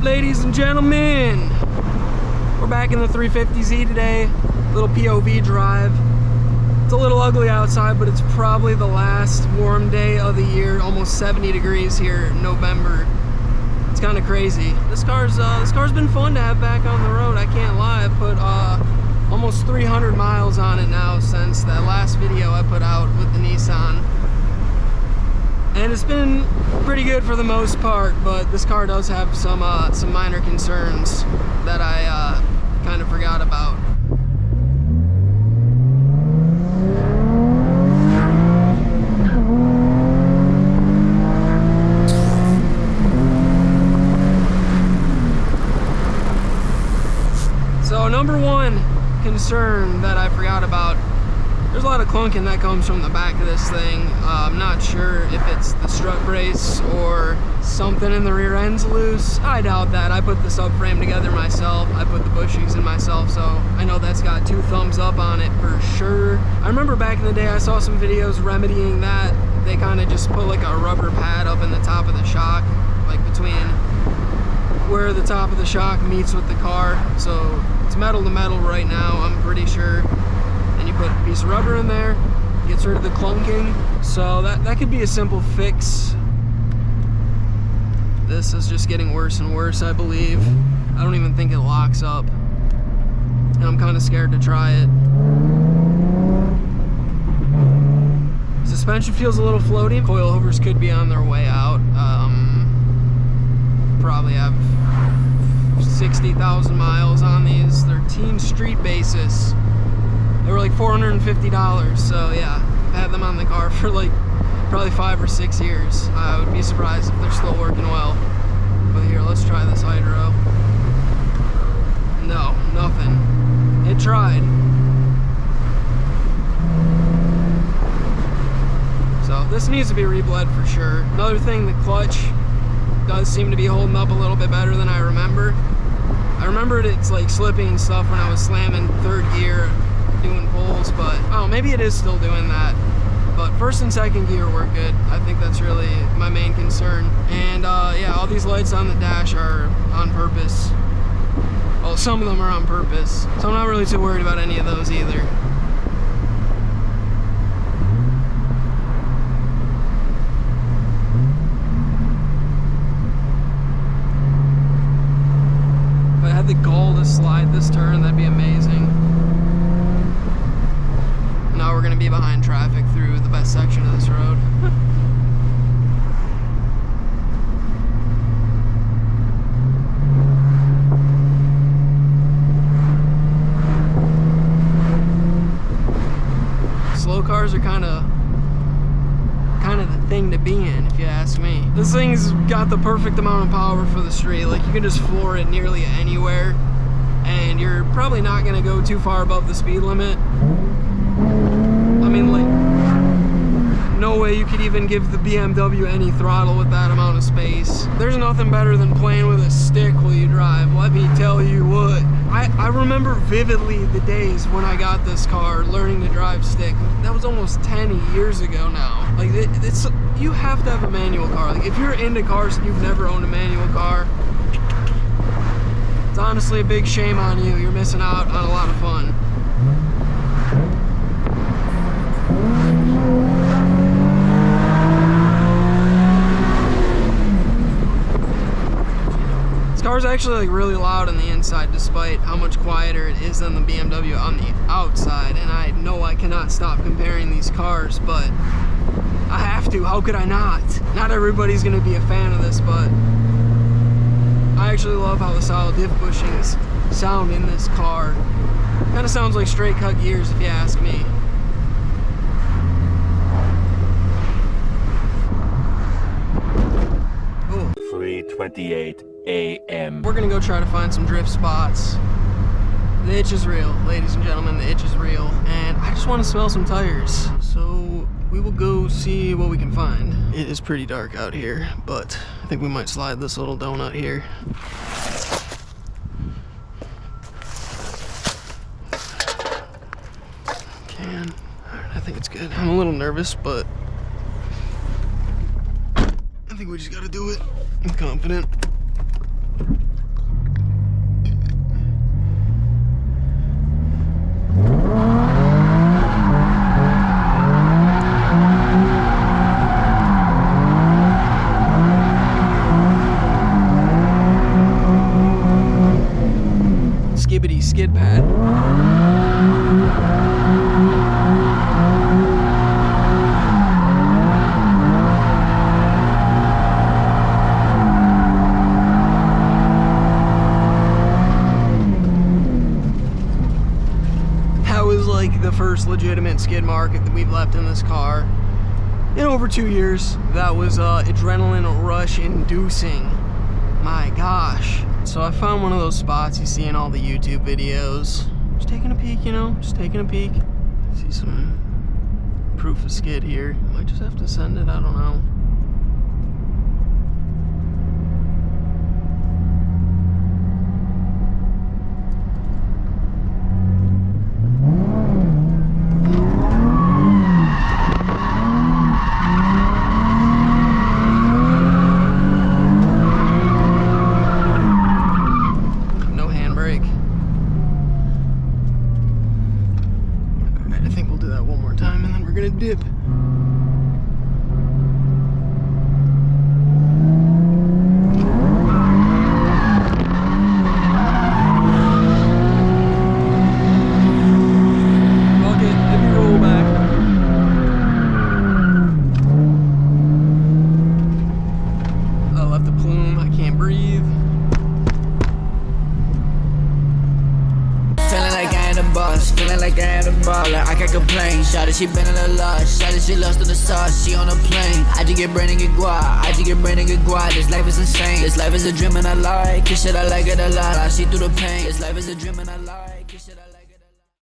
Ladies and gentlemen, we're back in the 350Z today. Little POV drive. It's a little ugly outside, but it's probably the last warm day of the year. Almost 70 degrees here in November. It's kind of crazy. This car's been fun to have back on the road. I can't lie. I put almost 300 miles on it now since that last video I put out with the Nissan. And it's been pretty good for the most part, but this car does have some minor concerns that I kind of forgot about. So number one concern that I forgot about, there's a lot of clunking that comes from the back of this thing. I'm not sure if it's the strut brace or something in the rear end's loose. I doubt that. I put the subframe together myself. I put the bushings in myself, so I know that's got 2 thumbs up on it for sure. I remember back in the day I saw some videos remedying that. They kind of just put like a rubber pad up in the top of the shock, like between where the top of the shock meets with the car. So it's metal to metal right now, I'm pretty sure. And you put a piece of rubber in there, gets rid of the clunking. So that could be a simple fix. This is just getting worse and worse, I believe. I don't even think it locks up. And I'm kind of scared to try it. Suspension feels a little floaty. Coilovers could be on their way out. Probably have 60,000 miles on these. They're teen street basis. They were like $450, so yeah, I've had them on the car for like probably 5 or 6 years. I would be surprised if they're still working well. But here, let's try this hydro. No, nothing. It tried. So this needs to be rebled for sure. Another thing, the clutch does seem to be holding up a little bit better than I remember. I remembered it's like slipping and stuff when I was slamming 3rd gear doing pulls, but oh, maybe it is still doing that. But 1st and 2nd gear work good. I think that's really my main concern. And yeah, all these lights on the dash are on purpose. Well, some of them are on purpose, so I'm not really too worried about any of those either. If I had the gall to slide this turn, that'd be amazing. Now we're gonna be behind traffic through the best section of this road. Slow cars are kind of the thing to be in, if you ask me. This thing's got the perfect amount of power for the street. Like, you can just floor it nearly anywhere, and you're probably not gonna go too far above the speed limit. I mean, like, no way you could even give the BMW any throttle with that amount of space. There's nothing better than playing with a stick while you drive, let me tell you what. I remember vividly the days when I got this car, learning to drive stick. That was almost 10 years ago now. Like, you have to have a manual car. Like, if you're into cars and you've never owned a manual car, it's honestly a big shame on you. You're missing out on a lot of fun. This car's actually like really loud on the inside, despite how much quieter it is than the BMW on the outside. And I know I cannot stop comparing these cars, but I have to. How could I not? Not everybody's gonna be a fan of this, but I actually love how the solid diff bushings sound in this car. Kind of sounds like straight cut gears, if you ask me. Ooh. 3:28 a.m. We're gonna go try to find some drift spots. The itch is real, ladies and gentlemen, the itch is real. And I just want to smell some tires. So we will go see what we can find. It is pretty dark out here, but I think we might slide this little donut here. Alright, I think it's good. I'm a little nervous, but I think we just gotta do it. I'm confident. skid pad. That was like the first legitimate skid mark that we've left in this car in over 2 years. That was adrenaline rush inducing. My gosh. So I found one of those spots you see in all the YouTube videos. Just taking a peek, you know, just taking a peek. See some proof of skid here. Might just have to send it, I don't know. Dip. Bucket, heavy roll back. I left the plume, I can't breathe. Feeling like I ain't a baller, I can't complain. Shawty, she been in a lot. Shawty, she lost in the sauce, she on a plane. I just get brain and get guap, I just get brain and get guap. This life is insane, this life is a dream and I like. This shit I like it a lot, I see through the pain. This life is a dream and I like. This shit I like.